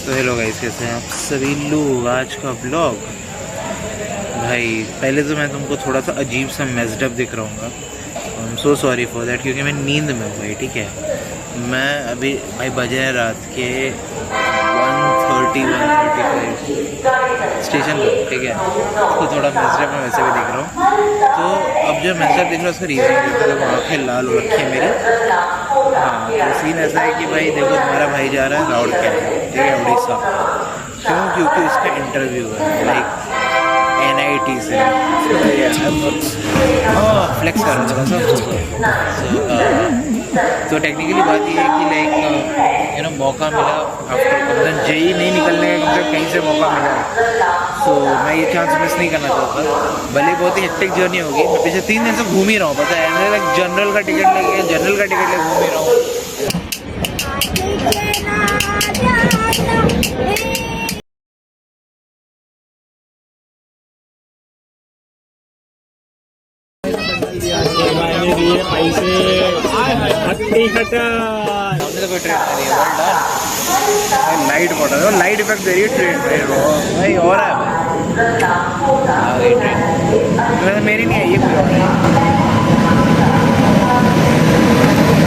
तो hello guys, कैसे हैं आप सभी लोग। आज का ब्लॉग भाई, पहले तो मैं तुमको थोड़ा सा अजीब सा मेस्ड अप दिख रहा हूँ। I am so sorry for that, क्योंकि मैं नींद में हूँ भाई। ठीक है, मैं अभी भाई बजे हैं रात के 1:35 स्टेशन पर। ठीक है, तो थोड़ा मेस्ड अप मैं वैसे भी दिख रहा हूँ। तो अब जो मेस्ड अप दिख रहा है उसका रीज़न आँखें लाल हो रखी है मेरी। हाँ, तो सीन ऐसा है कि भाई देखो, तुम्हारा भाई जा रहा है राउड क्या है, ठीक है, उड़ीसा। क्यों? क्योंकि इसका इंटरव्यू है लाइक NIT से। फ्लेक्स कर रहा था तो टेक्निकली बात ये है कि लाइक मौका मिला आफ्टर कम JEE नहीं निकलने का, कम से कहीं से मौका मिला। तो मैं ये चांस मिस नहीं करना चाहता। भले बहुत ही हेक्टिक जर्नी होगी, मैं पिछले 3 दिन से घूम ही रहा हूँ, पता है। लाइक जनरल का टिकट लेके घूम ही रहा हूँ। लाइट पड़ा है, लाइट इफेक्ट दे रही है ट्रेन भाई। और है आ गई ट्रेन, मेरी नहीं है ये, कोई और है।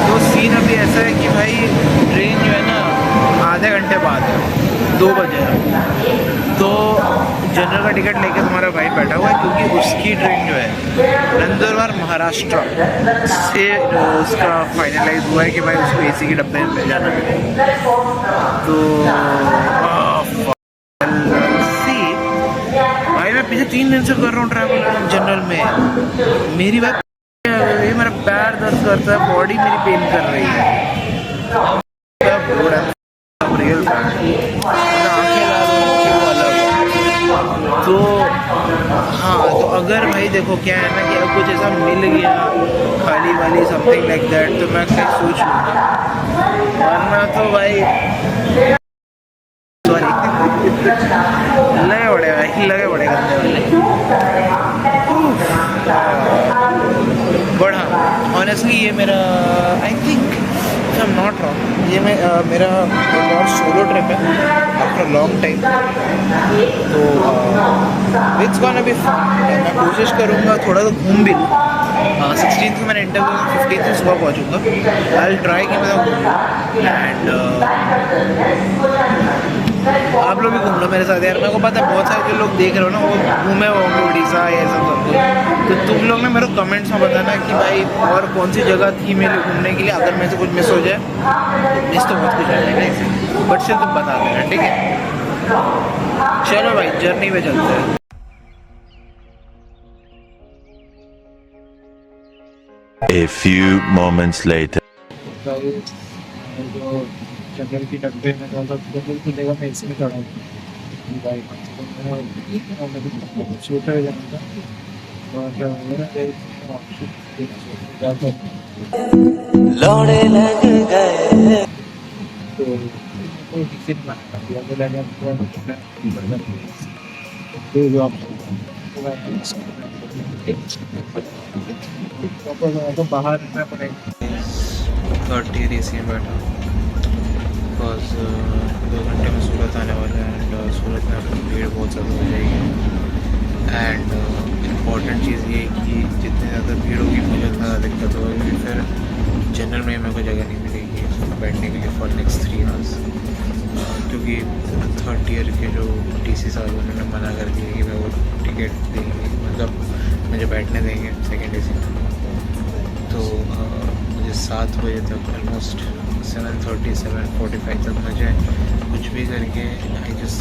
तो सीन अभी ऐसा है कि भाई ट्रेन जो है ना आधे घंटे बाद है, 2 बजे है। तो जनरल का टिकट लेके तुम्हारा भाई बैठा हुआ है, क्योंकि उसकी ट्रेन जो है नंदुरबार महाराष्ट्र से उसका फाइनलाइज हुआ है कि भाई उसको AC के डब्बे में जाना है। तो भाई मैं पिछले 3 दिन से कर रहा हूँ ट्रैवल जनरल में। मेरी बात ये, मेरा पैर दर्द करता है, बॉडी मेरी पेन कर रही है। तो हाँ, तो अगर भाई देखो क्या है ना कि अब कुछ ऐसा मिल गया खाली वाली समथिंग लाइक दैट, तो मैं कहीं सोच लूँगा, वरना तो भाई सॉरी लगे बड़े करने वाले। बट हाँ, ऑनेस्टली ये मेरा I think I am not wrong, ये मेरा बहुत सोलो ट्रिप है आफ्टर लॉन्ग टाइम। तो इट्स गोना बी फन। मैं कोशिश करूँगा थोड़ा तो घूम भी लूँ। 16 को मैंने इंटरव्यू, 15 से सुबह पहुँचूँगा। आई विल ट्राई कि मैं घूमूँ। एंड आप लोग भी घूम लो मेरे साथ यार। मेरे को पता है बहुत सारे जो लोग देख रहे हो ना, वो घूमे होंगे उड़ीसा या सब कुछ। तो तुम लोग ने मेरे को कमेंट्स में बताना कि भाई और कौन सी जगह थी मेरे घूमने के लिए। अगर मेरे से कुछ मिस हो जाए, तो मिस तो बहुत कुछ आ जाएगा इसे, बट सिर्फ तुम बता देना, ठीक है। चलो भाई, जर्नी पे चलते हैं। A few moments later. General की डब्बे में जनरल की जगह में इसमें खड़ा हूँ भाई। छोटा हो जाता लौड़े लग गए तो बाहर रहना पड़ेगा। थर्ड ईयर AC में बैठा, बिकॉज 2 घंटे में सूरत आने वाला है। एंड सूरत में अपनी भीड़ बहुत ज़्यादा हो जाएगी। एंड इम्पॉर्टेंट चीज़ ये कि जितनी ज़्यादा भीड़ होगी मुझे उतना ज़्यादा दिक्कत होगी। फिर जनरल में मेरे को जगह नहीं मिलेगी बैठने के लिए फॉर नेक्स्ट 3 आवर्स, क्योंकि थर्ड ईयर के जो TC साहब उन्होंने मना कर दिया कि मैं वो टिकट देंगे, मतलब मुझे बैठने देंगे सेकेंड AC में। तो मुझे 7 बजे तक, ऑलमोस्ट 7:30 7:45 तक मुझे कुछ भी करके I just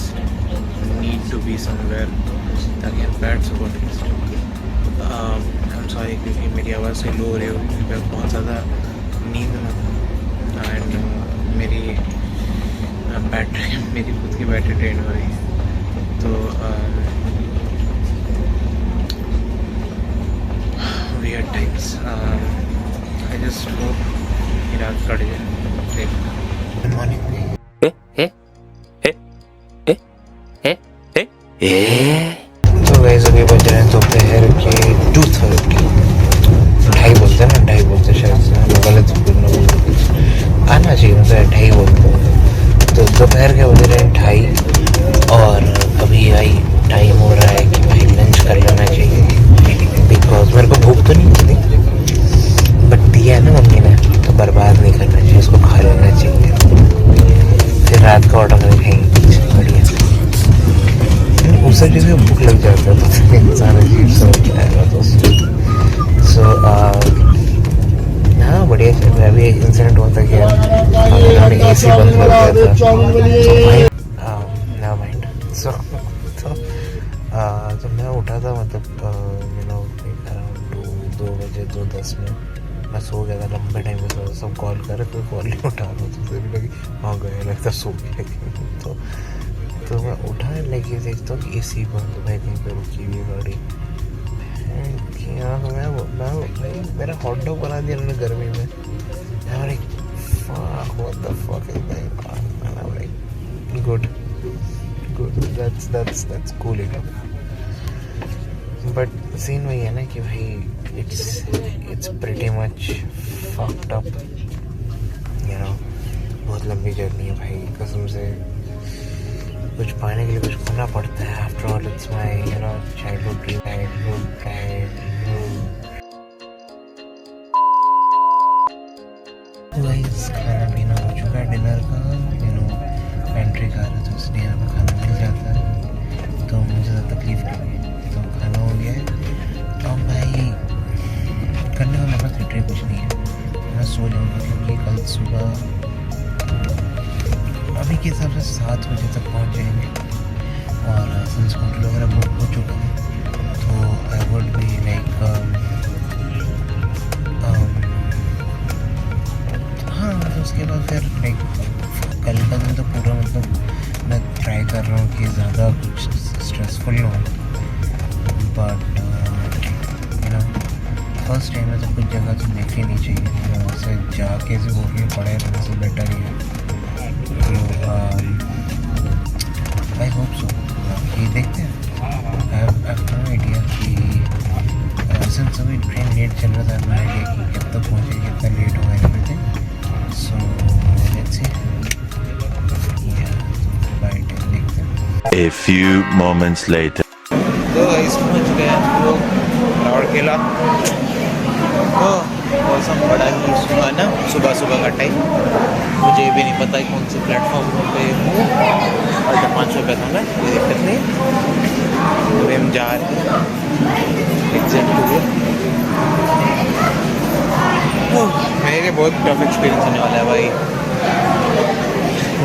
need to be somewhere, ताकि हम बैठ सको एटलीस्ट। आई एम सॉरी क्योंकि मेरी आवाज़ से लो हो रही होगी, मैं बहुत ज़्यादा नींद में हूँ। एंड मेरी बैटरी, मेरी खुद की बैटरी ड्रेन हो रही है। तो weird times. I just hope कि रात कट जाए। Good morning. तो गाइस अभी बज रहे हैं दोपहर के 2:30। 2:30 बोलते हैं ना, 2:30 बोलते शायद से, गलत बोलना आना चाहिए, मतलब 2:30 बोलते हैं। तो दोपहर के बज रहे हैं 2:30 और अभी भाई टाइम हो रहा है कि भाई लंच कर लेना चाहिए बिकॉज मेरे को भूख तो नहीं थी बट दिया है ना मम्मी ने तो बर्बाद नहीं करना चाहिए, उसको खा लेना चाहिए, फिर रात का ऑर्डर करके खाएंगे कुछ बढ़िया। उस चीज़ में भूख लग जाता है, पता नहीं इंसान अजीब सा होता है दोस्तों। सो हाँ बढ़िया चल रहा है। अभी एक इंसिडेंट हुआ था कि उन्होंने AC बंद कर दिया था, नेवर माइंड। सो जब मैं उठा था मतलब अराउंड 2 बजे 2:10 में मैं सो गया था, लंबे टाइम में सो, सब कॉल कर रहे, कोई कॉल नहीं उठा रहा, तो फिर लगी हाँ गया लगता सो गया। तो मैं उठा लेके देखता हूँ कि AC बंद, भाई कहीं पर रुकी हुई गाड़ी। मैं मेरा हॉट डॉग बना दिया उन्होंने गर्मी में। Good that's cool enough. But scene वही है ना कि भाई it's pretty much fucked up, बहुत लंबी जर्नी है भाई, कसम से कुछ पाने के लिए कुछ करना पड़ता है। After all it's my childhood dream. Guys खाना पीना हो चुका है, डिनर का पेंट्री खा रहे थे इसलिए हमें खाना मिल जाता है तो मुझे ज़्यादा तकलीफ नहीं है। तो खाना हो गया है अब भाई करने का मेरे पास लिटरली कुछ नहीं है, मैं सो जाऊँगा क्योंकि कल सुबह अभी के हिसाब से 7 बजे तक पहुँच जाएंगे और सिंस होटल वगैरह बुक हो चुका है तो आई वुड बी लाइक हाँ तो उसके बाद फिर लाइक कल का दिन तो पूरा मतलब मैं ट्राई कर रहा हूँ कि ज़्यादा कुछ स्ट्रेसफुल ना हो, बट फर्स्ट टाइम में तो कुछ जगह तो देखनी नहीं चाहिए, वैसे जाके जो होटल पड़े रहने से बेटर ही है। आई होप सो कि देखते हैं। आई हैव नो आइडिया कि सिंस अभी ट्रेन लेट चल रहा था, नो आइडिया कि कब तक पहुँचेगी, कितना लेट होगा everything. So let's see, by time देखते हैं। A few moments later. तो इस पहुँच गए हम लोग रावड़ किला। मौसम बड़ा ही सुहाना, सुबह सुबह का टाइम। मुझे भी नहीं पता कौन से प्लेटफॉर्म पे हूँ और जब 5 रुपये था मैं, कोई दिक्कत नहीं। तो हम जा रहे हैं एग्जैक्ट हुए। मेरे लिए बहुत टफ एक्सपीरियंस होने वाला है भाई,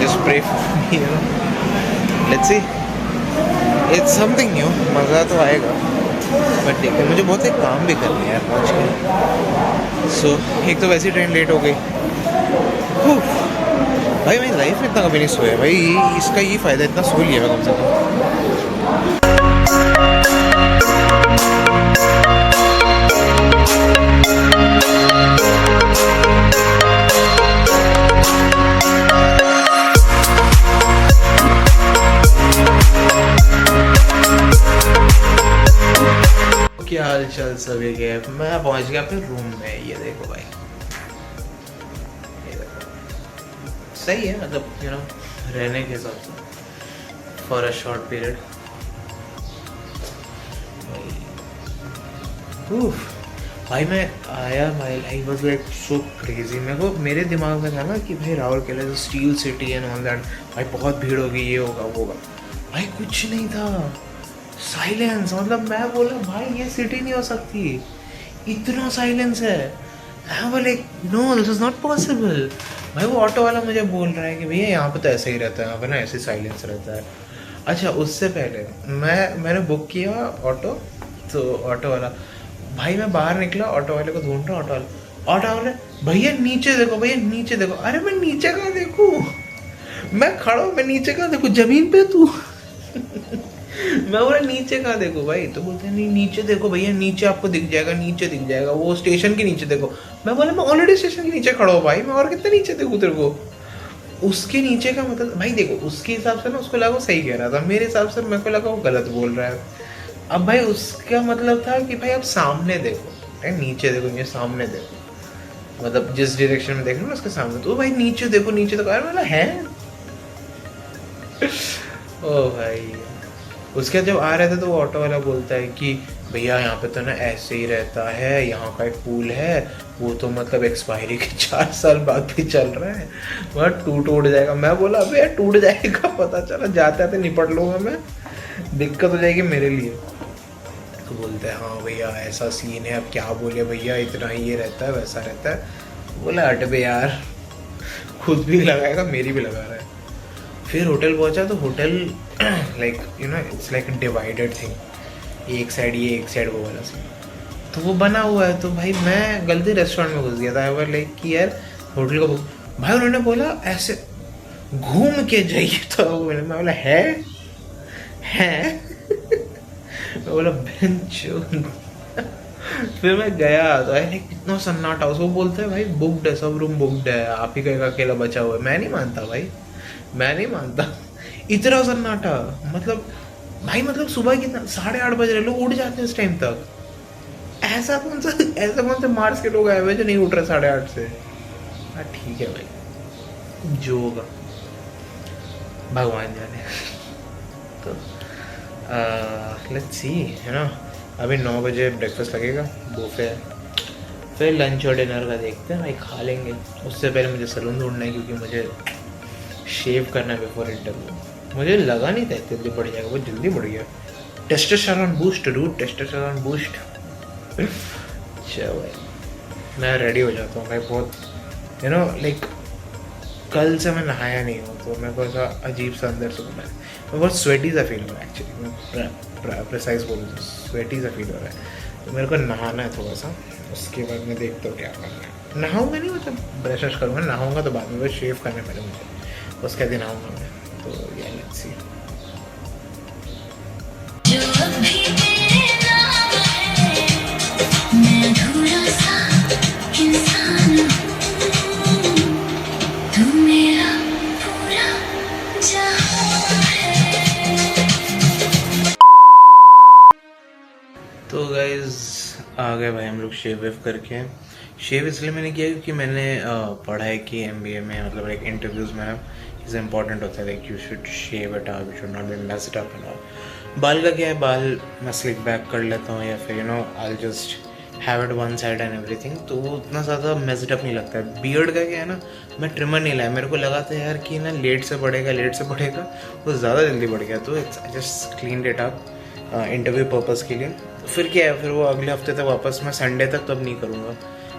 just pray for me, let's see, it's something new, मज़ा तो आएगा। बट देखते, मुझे बहुत एक काम भी करना है यार पहुँच के। सो एक तो वैसी ट्रेन लेट हो गई। भाई मेरी लाइफ में इतना कभी नहीं सोया भाई, इसका ये फ़ायदा, इतना सो लिया मैं कम से कम। क्या हाल चाल सभी के, मैं पहुंच गया अपने रूम में। ये देखो भाई, ये देखो, सही है मतलब रहने के हिसाब से फॉर अ शॉर्ट पीरियड। भाई मैं आया, my life was like so crazy. मेरे दिमाग में था ना कि भाई राउरकेला जो steel city and all that, भाई बहुत भीड़ होगी, ये होगा वो होगा। भाई कुछ नहीं था, साइलेंस। मतलब मैं बोला भाई ये सिटी नहीं हो सकती, इतना साइलेंस है। मैं बोले no this is not possible. भाई वो ऑटो वाला मुझे बोल रहा है कि भैया यहाँ पे तो ऐसे ही रहता है, यहाँ पे ना ऐसे साइलेंस रहता है। अच्छा उससे पहले मैंने बुक किया ऑटो, तो ऑटो वाला, भाई मैं बाहर निकला, ऑटो वाले को ढूंढ रहा, ऑटो वाले भैया नीचे देखो, भैया नीचे देखो। अरे मैं नीचे कहाँ देखूँ, मैं खड़ा हूँ, मैं नीचे कहाँ देखूँ, जमीन पे तू मैं बोला नीचे कहाँ देखो भाई, तो बोलते नहीं नीचे देखो भैया, नीचे आपको दिख जाएगा, नीचे दिख जाएगा, वो स्टेशन के नीचे देखो। मैं बोला मैं ऑलरेडी स्टेशन के नीचे खड़ा हूँ भाई, मैं और कितने नीचे देखूँ तेरे को। उसके नीचे का मतलब भाई देखो, उसके हिसाब से ना उसको लगा वो सही कह रहा था, मेरे हिसाब से मेरे को लगा वो गलत बोल रहा है। अब भाई उसका मतलब था कि भाई आप सामने देखो, नीचे देखो, ये सामने देखो, मतलब जिस डायरेक्शन में देख रहे हो ना उसके सामने, तो भाई नीचे देखो, नीचे देखो। अरे मतलब है ओ भाई, उसके जब आ रहे थे तो वो ऑटो वाला बोलता है कि भैया यहाँ पे तो ना ऐसे ही रहता है, यहाँ का एक पुल है वो तो मतलब एक्सपायरी के 4 साल बाद भी चल रहा है, वह टूट जाएगा। मैं बोला अबे यार टूट जाएगा, पता चला जाते आते निपट लूँगा मैं, दिक्कत हो जाएगी मेरे लिए। तो बोलते हैं हाँ भैया ऐसा सीन है, अब क्या बोले भैया, इतना ही ये रहता है वैसा रहता है। बोला हट बे यार, खुद भी लगाएगा मेरी भी लगा रहा है। फिर होटल पहुंचा तो hotel like you know it's like divided thing, एक साइड ये एक साइड वो वाला सीन, तो वो बना हुआ है। तो भाई मैं गलती रेस्टोरेंट में घुस गया था, आई लाइक कि यार होटल को भाई उन्होंने बोला ऐसे घूम के जाइए, तो मैं बोला है मैं बोला बेंच। फिर मैं गया तो इतना सन्नाटा, उसको बोलते हैं भाई बुकड है, सब रूम बुकड है, आप ही का एक अकेला बचा हुआ है। मैं नहीं मानता भाई, मैं नहीं मानता, इतना सन्नाटा। मतलब भाई मतलब सुबह कितना 8:30 बज रहे, लोग उठ जाते हैं इस टाइम तक। ऐसा कौन से मार्स के लोग आए हुए जो नहीं उठ रहे 8:30 से। हाँ ठीक है भाई, जो होगा भगवान जाने। तो लेट्स सी, है ना। अभी 9 बजे ब्रेकफास्ट लगेगा, बुफे है, फिर लंच और डिनर का देखते हैं भाई, खा लेंगे। उससे पहले मुझे सैलून ढूंढना है क्योंकि मुझे शेव करना है बिफोर इंटरव्यू। मुझे लगा नहीं था इतनी बढ़ जाएगा, वो जल्दी बढ़ गया। Testosterone boost dude, testosterone boost. चलो भाई मैं रेडी हो जाता हूँ भाई, बहुत यू नो लाइक कल से मैं नहाया नहीं हूँ तो मेरे को ऐसा अजीब सा अंदर से मैं बहुत स्वेटी सा फील हो रहा है एक्चुअली। मैं प्रिसाइज बोलूँ तो स्वेटी सा फील हो रहा है, तो मेरे को नहाना है थोड़ा सा। उसके बाद मैं देखता हूँ क्या करना है। नहाऊंगा नहीं, मतलब ब्रश वश करूँगा, नहाऊंगा तो बाद में, बस शेव करने पहले मुझे, उसके दिन नहाऊंगा मैं। तो ये लेट्स सी। तो गाइज आ गए भाई हम लोग शेव वेव करके। शेव इसलिए मैंने किया क्योंकि मैंने पढ़ा है कि MBA में मतलब लाइक इंटरव्यूज़ में ना इज़ इम्पॉर्टेंट होता है, like you should shave it up, you should not be messed up and all. बाल का क्या है, बाल मैं स्लिक बैक कर लेता हूँ या फिर you know I just have it one side and everything, तो वो उतना ज़्यादा मेस्ड अप नहीं लगता है। बियर्ड का क्या है ना, मैं ट्रिमर नहीं लाया, मेरे को लगा था यार कि ना लेट से बढ़ेगा, वो ज़्यादा जल्दी बढ़ गया, तो it's just clean it up interview purpose के लिए। फिर क्या है, फिर वो अगले हफ्ते तक वापस मैं संडे तक तो अब नहीं करूँगा,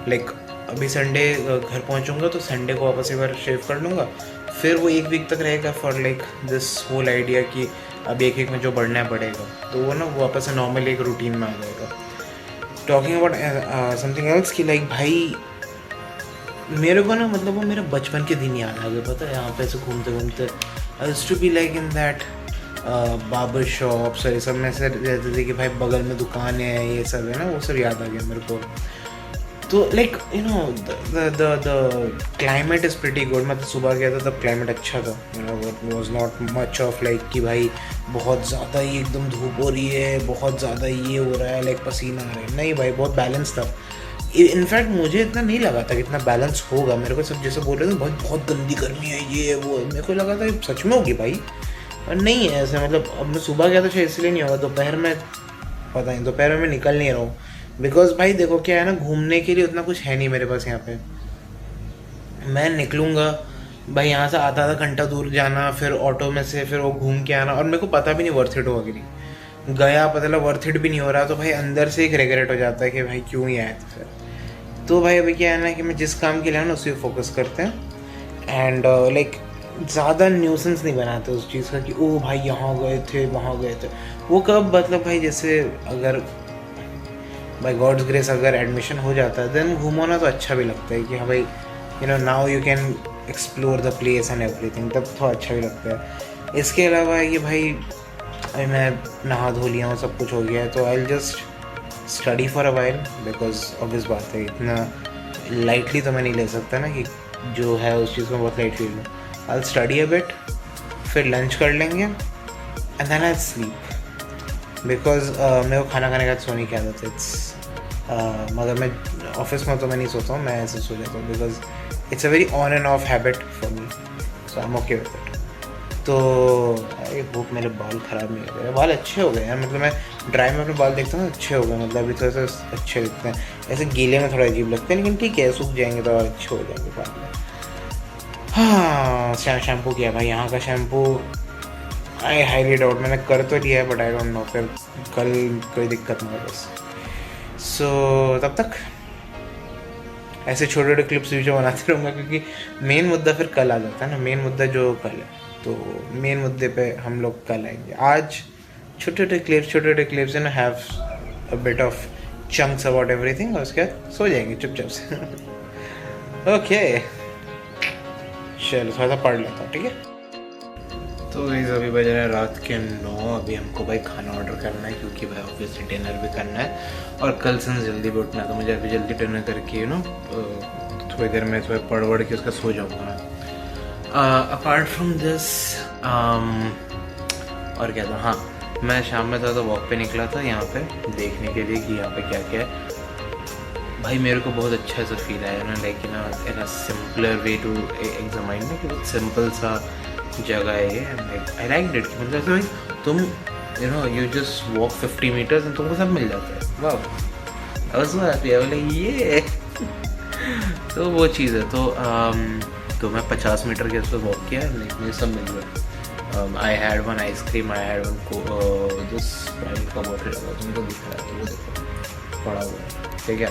लाइक अभी संडे घर पहुँचूँगा तो संडे को वापस एक बार शेव कर लूँगा, फिर वो 1 वीक तक रहेगा for like this whole idea कि अब एक में जो बढ़ना है बढ़ेगा, तो वो ना वापस से नॉर्मल एक रूटीन में आ जाएगा। टॉकिंग अबाउट समथिंग एल्स कि लाइक भाई मेरे को ना मतलब वो मेरे बचपन के दिन याद आ गए, पता है, यहाँ पे ऐसे घूमते I used to be like in that barber shops और ये सब में से रहते थे कि भाई बगल में दुकान है, ये सब है ना, वो सब याद आ गया मेरे को। तो like you know the climate is pretty good. मैं तो सुबह गया था तब क्लाइमेट अच्छा था, you know it was not much of like कि भाई बहुत ज़्यादा ही एकदम धूप हो रही है, बहुत ज़्यादा ये हो रहा है, लाइक पसीना आ रहा है, नहीं भाई बहुत बैलेंस था। इनफैक्ट मुझे इतना नहीं लगा था कि इतना बैलेंस होगा। मेरे को सब जैसे बोल रहे थे बहुत गंदी गर्मी है ये वो, मेरे को लगा था सच में होगी भाई, और नहीं है ऐसे। मतलब अब मैं सुबह गया तो शायद इसलिए नहीं होगा, दोपहर में पता नहीं, दोपहर में मैं निकल नहीं रहा हूँ बिकॉज भाई देखो क्या है ना, घूमने के लिए उतना कुछ है नहीं मेरे पास यहाँ पे। मैं निकलूँगा भाई यहाँ से आधा घंटा दूर जाना, फिर ऑटो में से फिर वो घूम के आना, और मेरे को पता भी नहीं वर्थ इट होगा कि नहीं गया, पता लगा वर्थ इट भी नहीं हो रहा, तो भाई अंदर से एक रिग्रेट हो जाता है कि भाई क्यों ही आए थे फिर। तो भाई अभी क्या है ना कि मैं जिस काम के लिए ना उसी पर फोकस करते हैं एंड लाइक ज़्यादा न्यूसेंस नहीं बनाते उस चीज़ का कि ओ भाई यहाँ गए थे वहाँ गए थे। वो कब मतलब भाई जैसे अगर बाय गॉड्स ग्रेस अगर एडमिशन हो जाता है देन घूमना तो अच्छा भी लगता है कि हाँ भाई you know now you can explore the place and everything, तब थोड़ा अच्छा भी लगता है। इसके अलावा ये भाई अभी मैं नहा धो लिया हूँ, सब कुछ हो गया है, तो I will just study for a while because obvious बात है इतना लाइटली तो मैं नहीं ले सकता ना कि जो है उस चीज़ को बहुत लाइट फील लूँ। I will study a bit, फिर लंच कर लेंगे and then I sleep because मेरे को खाना खाने का सोने की आदत है। मगर मैं ऑफिस में तो मैं नहीं सोता हूँ, मैं ऐसे सो जाता हूँ because it's a very on end of habit for me, so I am okay with it. तो ये भूख मेरे बाल ख़राब नहीं हो गए, बाल अच्छे हो गए हैं। मतलब मैं ड्राई में अपने बाल देखता हूँ अच्छे हो गए, मतलब अभी थोड़ा सा अच्छे लगते हैं, ऐसे गीले में थोड़ा अजीब लगते हैं, लेकिन ठीक है सूख जाएंगे तो और अच्छे हो जाएंगे बाल में। हाँ शैम्पू किया भाई, यहाँ का शैम्पू आई हाईली डाउट, मैंने कर तो लिया है बट आई डोंट नो फिर कल कोई दिक्कत ना हो बस। सो तब तक ऐसे छोटे छोटे क्लिप्स वीडियो बनाते रहूँगा, क्योंकि मेन मुद्दा फिर कल आ जाता है ना, मेन मुद्दा जो कल है, तो मेन मुद्दे पे हम लोग कल आएंगे। आज छोटे छोटे क्लिप्स ना have a bit of chunks about everything, और उसके बाद सो जाएंगे चुपचाप से। ओके चलो थोड़ा सा पढ़ लेता हूँ, ठीक है। तो गाइस अभी बज रहा है रात के 9, अभी हमको भाई खाना ऑर्डर करना है, क्योंकि भाई ऑब्वियसली डिनर भी करना है और कल से जल्दी भी उठना है, तो मुझे अभी जल्दी डिनर करके यू नो थोड़ी देर में थोड़ा पढ़ के उसका सो जाऊँगा। अपार्ट फ्रॉम दिस और क्या था, हाँ मैं शाम में था तो वॉक पे निकला था यहाँ पे देखने के लिए कि यहाँ पे क्या क्या है। भाई मेरे को बहुत अच्छा सा फील आया ना, like in a simpler way to examine ना, कि बहुत सिंपल सा जगह है ये, आई लाइक इट। मतलब ऐसे भाई तुम you know you just walk 50 metres and तुमको सब मिल जाता है, वाह सो हैप्पी बोले ये। तो वो चीज़ है, तो मैं 50 मीटर के उसको वॉक किया, लाइक मुझे सब मिल गया। I had one ice cream, I had one this Sprite का बॉटल लगा, तुमको दिख रहा है तो वो देखो पड़ा हुआ है, ठीक है।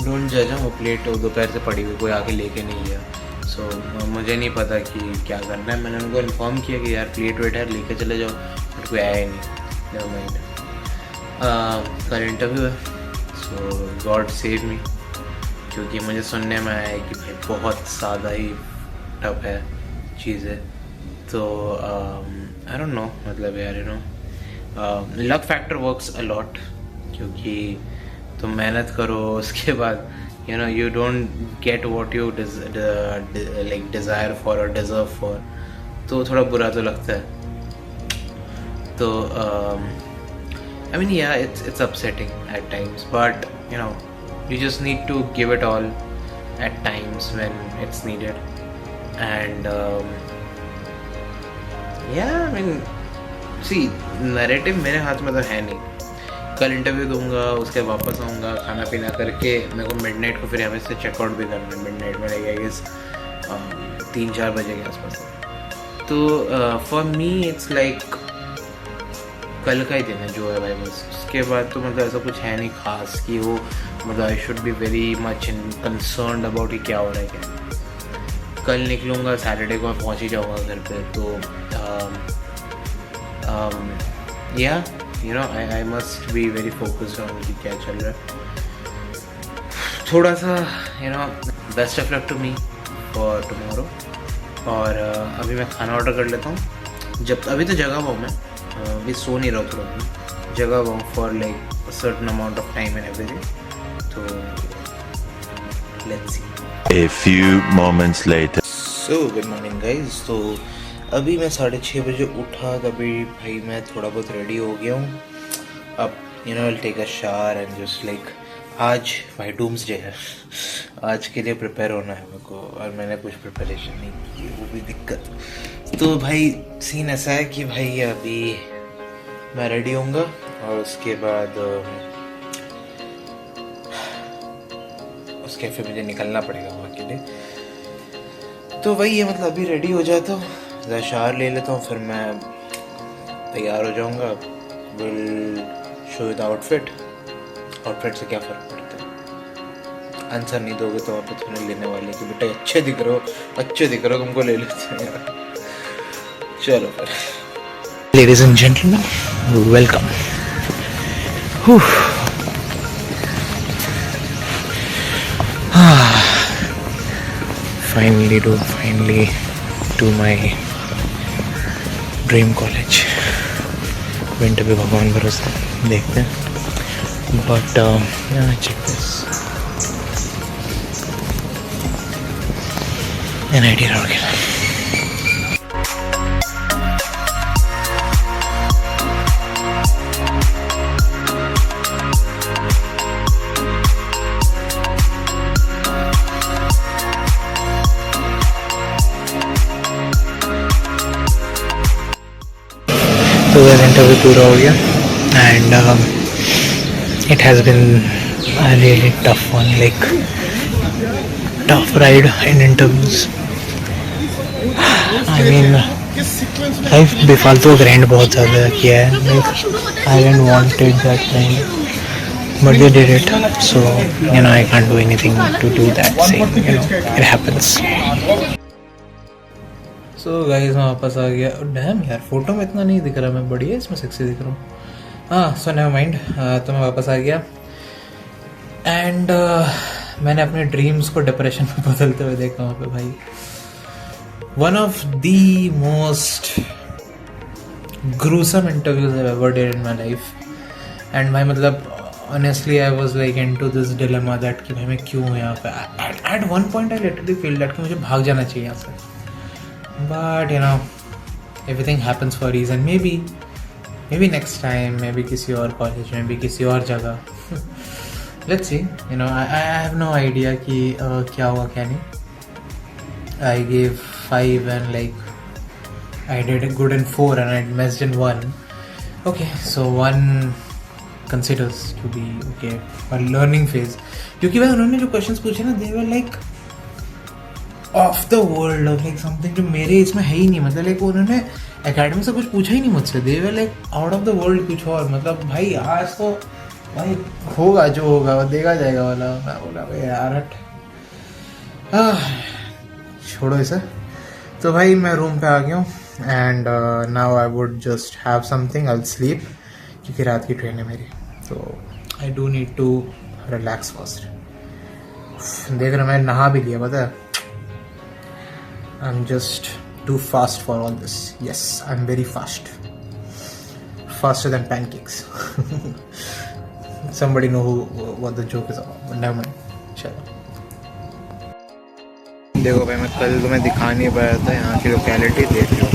डोंट जज, वो प्लेट दोपहर से पड़ी हुई, कोई आके लेके नहीं गया। सो मुझे नहीं पता कि क्या करना है, मैंने उनको इन्फॉर्म किया कि यार प्लेट वेट है लेके चले जाओ, बट कोई आया ही नहीं। नेवर माइंड, कल इंटरव्यू है, सो गॉड सेव मी, क्योंकि मुझे सुनने में आया है कि भाई बहुत ज़्यादा ही टफ है चीज़ें। तो आई डोंट नो, मतलब यार you know luck factor works a lot, क्योंकि तुम मेहनत करो उसके बाद you know you don't get what you like desire for और डिज़र्व फॉर, तो थोड़ा बुरा तो लगता है। तो I mean yeah it's upsetting at times, but you know you just need to give it all at times when it's needed, and yeah I mean see narrative मेरे हाथ में तो है नहीं। कल इंटरव्यू दूंगा, उसके वापस आऊँगा, खाना पीना करके मेरे को मिडनाइट को फिर यहाँ से चेकआउट भी करना है। मिडनाइट में लगेगा इस 3-4 बजे के आसपास। तो फॉर मी इट्स लाइक कल का ही दिन है जो है भाई, बस उसके बाद तो मतलब ऐसा कुछ है नहीं खास कि वो मतलब I should be very much in concern about कि क्या हो रहा है क्या। कल निकलूँगा, सैटरडे को मैं पहुँच ही जाऊँगा घर पे, तो yeah you know I must be very focused on कि क्या चल रहा है। थोड़ा सा you know best of luck to me for tomorrow. और अभी मैं खाना ऑर्डर कर लेता हूँ, जब अभी तो जगह हुआ मैं अभी सो नहीं रहा हूँ, थोड़ा जगह हुआ for like certain amount of time and everything. तो let's see. A few moments later. So good morning guys. तो अभी मैं 6:30 बजे उठा, तभी भाई मैं थोड़ा बहुत रेडी हो गया हूँ। अब you know will take a shower and just like आज भाई डूम्सडे है, आज के लिए प्रिपेयर होना है मेरे को, और मैंने कुछ प्रिपरेशन नहीं की, वो भी दिक्कत। तो भाई सीन ऐसा है कि भाई अभी मैं रेडी होऊंगा और उसके बाद उस कैफे मुझे निकलना पड़ेगा वहाँ के लिए। तो वही है, मतलब अभी रेडी हो जाता हूँ, ज़रा शावर ले लेता हूँ, फिर मैं तैयार हो जाऊँगा। विल शो द आउटफिट से क्या फ़र्क पड़ता है। आंसर नहीं दोगे तो वहाँ पे तुम्हें लेने वाले कि बेटा अच्छे दिख रहे हो तुमको ले लेते हैं यार। चलो फिर ladies and gentleman welcome. Finally to my dream college. Winter पे भगवान भरोसा, देखते हैं, but check this an idea हो गया। तो वह इंटरव्यू पूरा हो गया and it has been a really tough one, like tough ride in interviews. I mean, I've बेफालतू ग्रैंड बहुत ज़्यादा किया है, like I didn't wanted that grind, but they did it, so you know I can't do anything to do that same, you know, it happens. So guys मैं वापस आ गया. Dam यार photo में इतना नहीं दिख रहा मैं, बढ़िया इसमें सेक्सी दिख रहा हूँ. हाँ सो नेवर माइंड. तो मैं वापस आ गया एंड मैंने अपने ड्रीम्स को डिप्रेशन में बदलते हुए देखा वहाँ पे भाई. One of the most gruesome interviews I ever did in my life and भाई मतलब honestly I was like into this dilemma that कि भाई मैं क्यों हूँ यहाँ पे. At one point I literally feel that कि मुझे भाग जाना चाहिए यहाँ से, but you know everything happens for reason. Maybe next time, maybe किसी और कॉलेज में, भी किसी और जगह. Let's see, you know, I have no idea कि क्या हुआ क्या नहीं. I gave 5 and like I did good in 4 and I missed in 1. Okay, so 1 considers to be okay a learning phase. क्योंकि भाई उन्होंने जो questions पूछे ना, they were like off the world of like something जो मेरे इसमें है ही नहीं. मतलब like उन्होंने academy से कुछ पूछा ही नहीं मुझसे. They were like out of the world कुछ और. मतलब भाई आज तो भाई होगा जो होगा वो देखा जाएगा वाला. मैं बोला भाई यार हट, छोड़ो इसे. तो भाई मैं रूम पे आ गया हूँ and now I would just have something, I will sleep क्योंकि रात की ट्रेन है मेरी. तो I do need to relax first. देख रहे मैं नहा भी लिया, पता है. I am just too fast for all this. Yes I am very fast, faster than pancakes. Somebody know what the joke is about, but never mind. चलो देखो भाई मैं कल तुम्हें दिखा नहीं पाया था यहाँ की लोकेलिटी. देख लो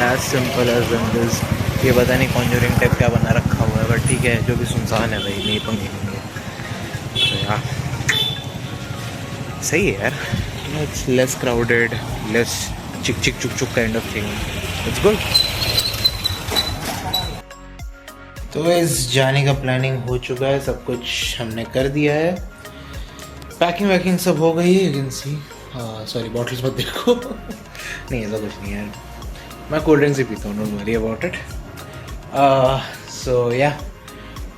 एज सिंपल एज दिस. ये पता नहीं कॉन्जूरिंग टाइप क्या बना रखा हुआ है, बट ठीक है जो भी सुनसान है भाई, नहीं पंगे लेंगे. तो यार सही है यार. इट्स लेस क्राउडेड, लेस चिक चिक चुक चुक kind of thing. It's good. तो इस जाने का प्लानिंग हो चुका है, सब कुछ हमने कर दिया है. पैकिंग वैकिंग सब हो गई है. You can see. Sorry bottles मत देखो. नहीं ऐसा कुछ नहीं है, मैं कोल्ड ड्रिंक्स ही पीता हूँ, don't worry about it. So yeah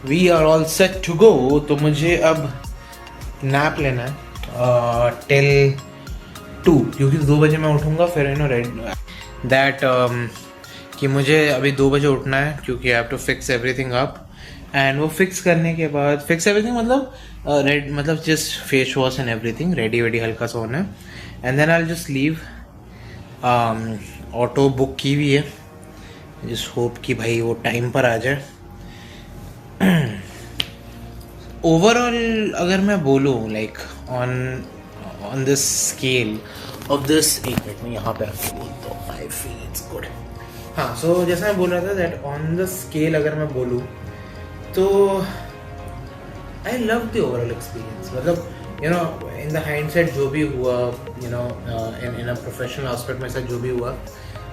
we are all set to go. तो मुझे अब नैप लेना है टिल 2, क्योंकि 2 बजे मैं उठूँगा. फिर यू नो दैट कि मुझे अभी 2 बजे उठना है क्योंकि I have to fix everything up. And वो फिक्स करने के बाद, फिक्स एवरीथिंग मतलब just face wash and everything ready वेडी हल्का सा होना है. And then I just leave. Auto book की हुई है, जस्ट होप कि भाई वो टाइम पर आ जाए. ओवरऑल अगर मैं बोलूँ like on this scale of this, एक मिनट में यहाँ पे रखूँ तो आई फील इट्स गुड. हाँ सो जैसा मैं बोल रहा था दैट ऑन द स्केल अगर मैं बोलूँ तो I love the overall experience. मतलब you know in the hindsight जो भी हुआ, you know in a professional aspect में साथ जो भी हुआ,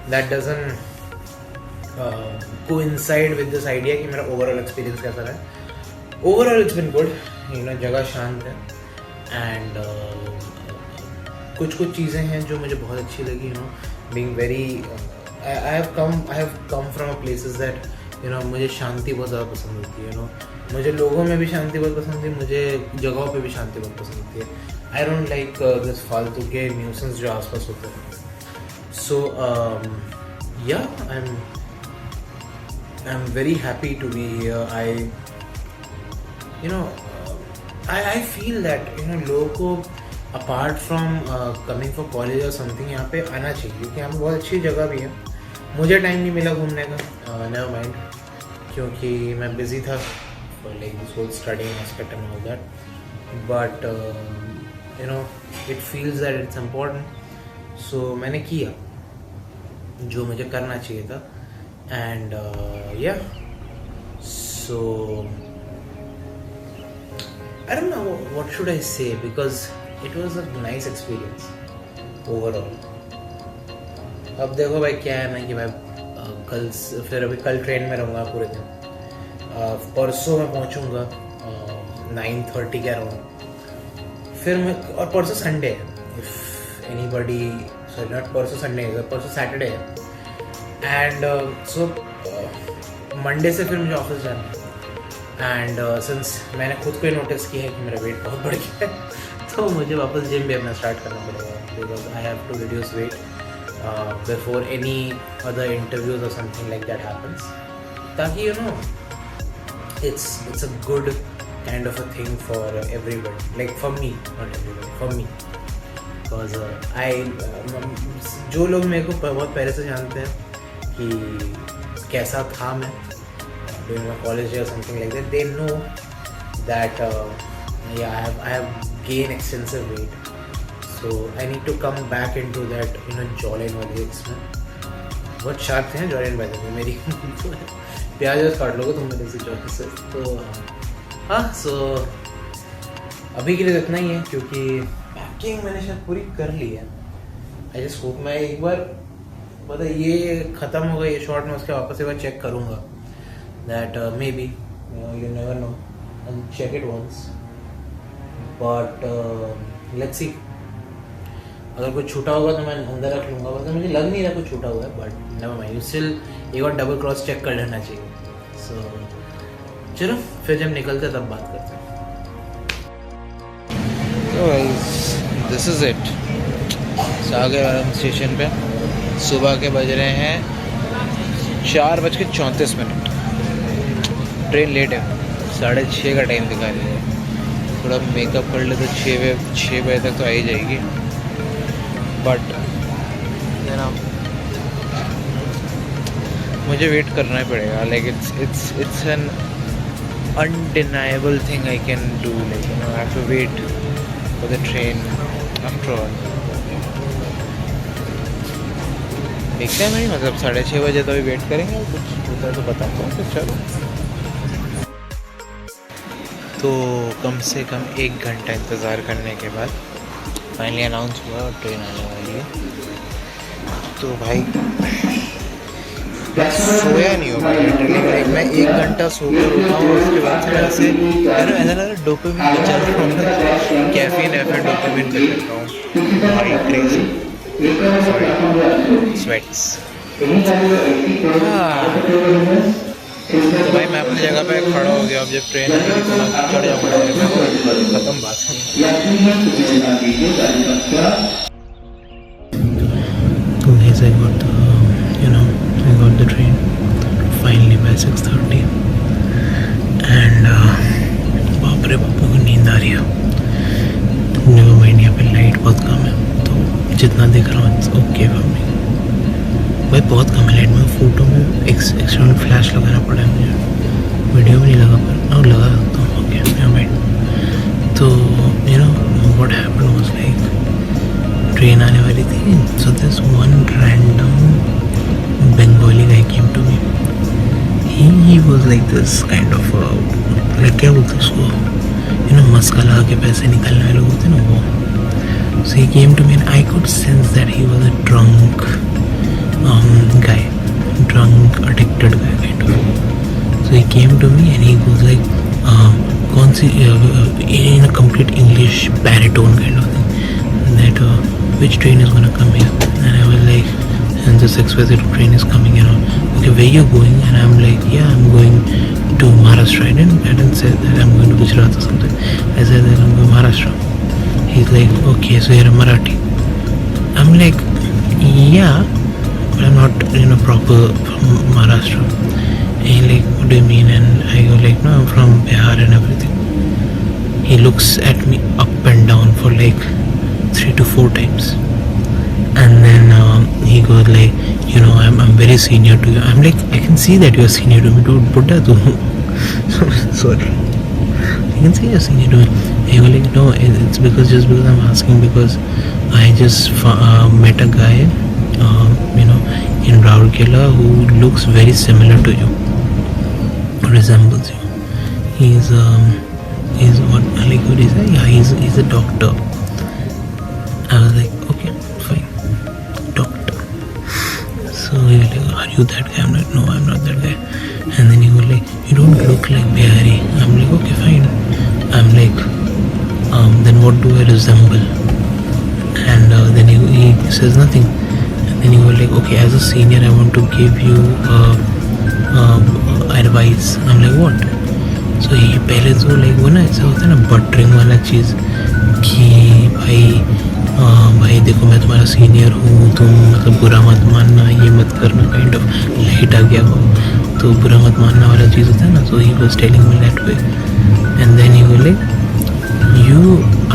that doesn't coincide with this idea कि मेरा ओवरऑल एक्सपीरियंस कैसा रहा. Overall it's been good. You know जगह शांत है एंड कुछ चीज़ें हैं जो मुझे बहुत अच्छी लगी. You know being very I have come from a places that you know मुझे शांति बहुत ज़्यादा पसंद होती है. यू नो मुझे लोगों में भी शांति बहुत पसंद है, मुझे जगहों पे भी शांति बहुत पसंद होती है. आई डोंट लाइक दिस फालतू के न्यूसेंस जो आसपास होते हैं. So yeah I am very happy to be here. You know, I feel that you know लोगों को apart from coming for college or something यहाँ पे आना चाहिए क्योंकि यहाँ पे बहुत अच्छी जगह भी है. मुझे टाइम नहीं मिला घूमने का, never mind, क्योंकि मैं busy था for like this whole studying aspect and all that. But you know it feels that it's important. So मैंने किया जो मुझे करना चाहिए था and yeah so I don't know what should I say because it was a nice experience overall. अब देखो भाई क्या है ना कि भाई फिर अभी कल ट्रेन में रहूँगा पूरे दिन. परसों मैं पहुँचूँगा 9:30 के अराउंड. फिर मैं और परसों संडे है. इफ एनीबडी सॉरी नॉट परसों संडे है, परसों सैटरडे है. एंड सो मंडे से फिर मुझे ऑफिस जाना है. एंड सिंस मैंने खुद को ही नोटिस किया है कि मेरा वेट बहुत बढ़ गया है तो मुझे वापस जिम भी अपना स्टार्ट करना पड़ेगा because I have to reduce weight before any other interviews और समथिंग लाइक दैट हैपन्स, ताकि you know it's a good kind of a thing for everybody, like for me, not everybody, for me, because जो लोग मेरे को बहुत पहले से जानते हैं कि कैसा था मैं during my college or something like that, they know that yeah, I have gained extensive weight, so I need to come back into that jawline वाली इसमें. बहुत शार्प थे जॉलिन by the way मेरी प्याज काट लोगे तुम मेरे से चौथे से. तो हाँ, सो अभी के लिए इतना ही है क्योंकि पैकिंग मैंने शायद पूरी कर ली है. आई जस्ट होप मैं एक बार पता ये ख़त्म होगा ये शॉर्ट में उसके वापस एक बार चेक करूँगा that maybe you never know and check it once, but let's see. अगर कुछ छूटा होगा तो मैं अंदर रख लूँगा, बस मुझे लग नहीं रहा कुछ छूटा हुआ है, but never mind, you still एक बार डबल क्रॉस चेक कर लेना चाहिए. सो चलो फिर जब निकलते तब बात करते हैं. तो दिस इज़ इट. आ गए आराम स्टेशन पे. सुबह के बज रहे हैं 4:34. ट्रेन लेट है, 6:30 का टाइम दिखा रही है. थोड़ा मेकअप कर ले तो 6 बजे तक तो आ ही जाएगी, बट मुझे वेट करना ही पड़ेगा. Like it's an undeniable thing I can do. Like I have to wait for the train after all. देखते हैं नहीं, मतलब 6:30 बजे तो अभी वेट करेंगे. कुछ होता है तो बताता हूँ. तो चलो, तो कम से कम 1 घंटा इंतज़ार करने के बाद फाइनली अनाउंस हुआ और ट्रेन आने वाली है. तो भाई सोया नहीं होगा लिटरली. लाइक मैं 1 घंटा सोकर उठा हूँ, उसके बाद से ऐसे ऐसा लग रहा डोपामिन पे चल रहा हूँ. कैफीन है फिर डोपामिन पे चल रहा हूँ. भाई क्रेजी स्वेट्स. तो भाई मैं अपनी जगह पे खड़ा हो गया. अब जब ट्रेन आएगी तो मैं चढ़ जाऊँगा. ख़त्म बात है. I got the train finally by 6:30 and बाप रे बापू को नींद आ रही है. नेवर माइंड, यहाँ पे लाइट बहुत कम है तो जितना दिख रहा हूँ ओके फॉर मी. भाई बहुत कम है लाइट में. फोटो में एक्सटर्नल फ्लैश लगाना पड़ा है मुझे. वीडियो में नहीं लगा पर और लगा सकता हूँ. Okay never mind. तो you know what happened was like train आने वाली थी. So this one random Bengali guy came to me. He was like this kind of like क्या बोलते उसको मस्का लगा के पैसे निकालने वाले लोग होते ना वो. So he came to me and I could sense that he was a drunk guy, drunk addicted guy kind of. So he came to me and he was like कौन सी in a complete English baritone kind of thing that which train is gonna come here. And I was like, and this XYZ train is coming around. Okay, where you going? And I'm like, yeah, I'm going to Maharashtra. I didn't say that I'm going to Gujarat or something. I said that I'm going to Maharashtra. He's like, okay, so you're a Marathi. I'm like, yeah, but I'm not proper from Maharashtra. And he's like, what do you mean? And I go like, no, I'm from Bihar and everything. He looks at me up and down for like 3 to 4 times. And then he goes like, I'm very senior to you. I'm like, I can see that you're senior to me. Don't put that to me. Sorry. I can see you're senior to me. He goes like, no, it's because I'm asking because I just met a guy, in Rourkela who looks very similar to you, resembles you. He's what like, what is that? Yeah, he's a doctor. I was like, okay, fine, doctor. So he was like, are you that guy? I'm like, no, I'm not that guy. And then he was like, you don't look like Bihari. I'm like, okay, fine. I'm like, then what do I resemble? And then he says nothing. And then he was like, okay, as a senior, I want to give you advice. I'm like, what? So he पहले तो like वो ना ऐसा होता है ना buttering वाला चीज़ कि भाई देखो मैं तुम्हारा सीनियर हूँ, तुम मतलब बुरा मत मानना, ये मत करना, काइंड ऑफ लाइट आ गया वो तो बुरा मत मानना वाला चीज़ होता है ना. So he was telling me that way. And then he was like, you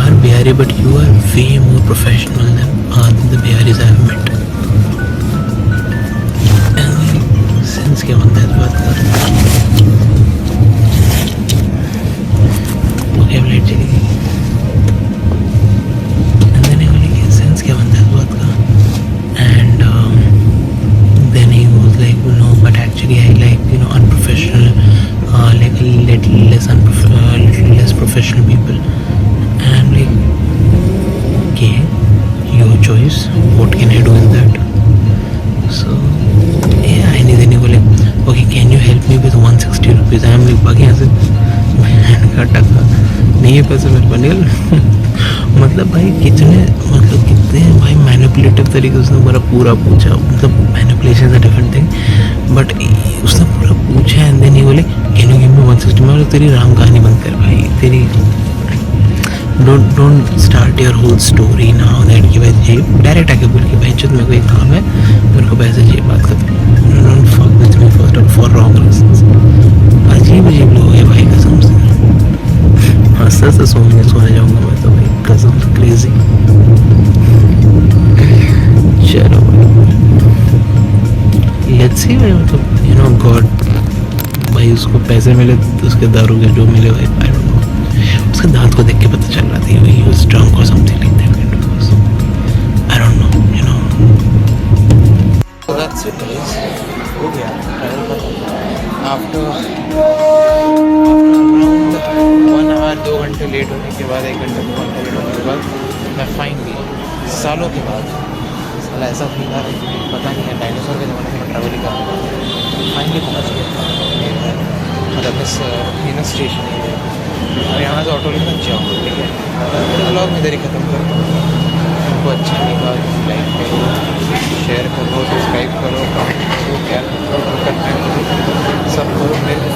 are Bihari but you are way more professional than the Biharis I have met. And like, sense क्या बनता है इस बात का? Okay, अब light चली गई. And then he was like, sense क्या बनता है इस बात का? And then he was like, no, but actually I like, you know, unprofessional, like a little less professional people. And I'm like, okay, your choice. What can I do in that? So yeah, and then he was like, okay, can you help me with 160 rupees? I'm like, बाकी ऐसे का टका नहीं है पैसे मेरे पास निकल. मतलब भाई कितने भाई मैनिपुलेटिव तरीके से उसने पूरा पूछा. मतलब manipulation is a different thing but उसने पूरा पूछा. एंड देन ही बोले कैन यू गिव मी 160. मैं बोला तेरी राम कहानी बंद कर भाई, तेरी don't start your whole story now that कि भाई ये डायरेक्ट आके बोल के भाई चुत मेरे को एक काम है, मेरे को पैसे चाहिए, बात खत्म. Don't fuck with me for wrong reasons. अजीब लोग हैं भाई कसम से. हंसते से सोने जाऊंगा मैं तो भाई कसम से. क्रेजी. चलो लेट्स सी भाई, मतलब यू नो गॉड भाई उसको पैसे मिले तो उसके दारू के जो मिले भाई आई डोंट नो. उसके दांत को देख के पता चल रहा था ही वाज ड्रंक और something like that kind of. I don't know you know. So that's it guys. हो गया ट्रैवल खत्म. आफ्टर 1 आवर 2 घंटे लेट होने के बाद, 1 घंटे 2 घंटे लेट होने के बाद मैं फाइनली सालों के बाद साला ऐसा फील आ रहा है पता नहीं है डायनासोर के ज़माने से मैं ट्रैवल ही कर रहा हूँ. फाइनली पहुँच गया मतलब इस स्टेशन. और यहाँ से ऑटो लेकर जाऊँगा. ठीक है, ब्लॉग में इधर ही ख़त्म करता हूँ. आपको अच्छा लगा लाइक करो, शेयर करो, सब्सक्राइब करो, कमेंट करो, क्या करो, सब करो. मेरे को